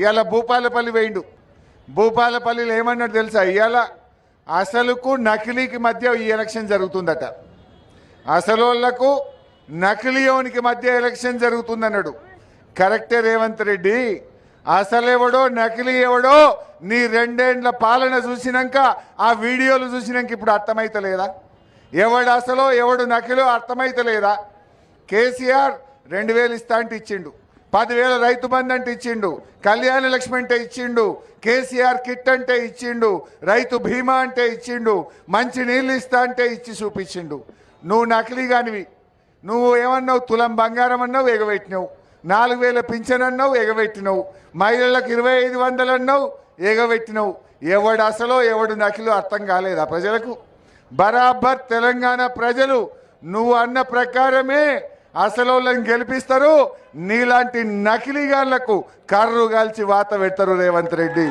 ఇవాళ భూపాలపల్లి వేయిండు. భూపాలపల్లిలో ఏమన్నాడు తెలుసా? ఇవాళ అసలుకు నకిలీకి మధ్య ఈ ఎలక్షన్ జరుగుతుందట. అసలోళ్లకు నకిలీయోనికి మధ్య ఎలక్షన్ జరుగుతుందన్నాడు. కరెక్టే రేవంత్ రెడ్డి. అసలెవడో నకిలీ ఎవడో నీ 2 ఏండ్ల పాలన చూసినాక ఆ వీడియోలు చూసినాక ఇప్పుడు అర్థమైతలేదా? ఎవడు అసలో ఎవడు నకిలో అర్థమైతలేదా? కేసీఆర్ 2000 ఇస్తా అంటే ఇచ్చిండు, 10,000 రైతు బంధు అంటే ఇచ్చిండు, కళ్యాణ లక్ష్మి అంటే ఇచ్చిండు, కేసీఆర్ కిట్ అంటే ఇచ్చిండు, రైతు బీమా అంటే ఇచ్చిండు, మంచి నీళ్ళు ఇస్తా అంటే ఇచ్చి చూపించిండు. నువ్వు నకిలీ కానివి. నువ్వు ఏమన్నావు? తులం బంగారం అన్నావు, ఎగబెట్టినావు. 4,000 పింఛన్ అన్నావు, ఎగబెట్టినావు. మహిళలకు 2,500 అన్నావు, ఎగబెట్టినావు. ఎవడు అసలో ఎవడు నకిలో అర్థం కాలేదా ప్రజలకు? బరాబర్ తెలంగాణ ప్రజలు నువ్వు అన్న ప్రకారమే అసలోళ్ళని గెలిపిస్తారు. నీలాంటి నకిలీగాళ్లకు కర్రు కాల్చి వాత పెడతారు రేవంత్ రెడ్డి.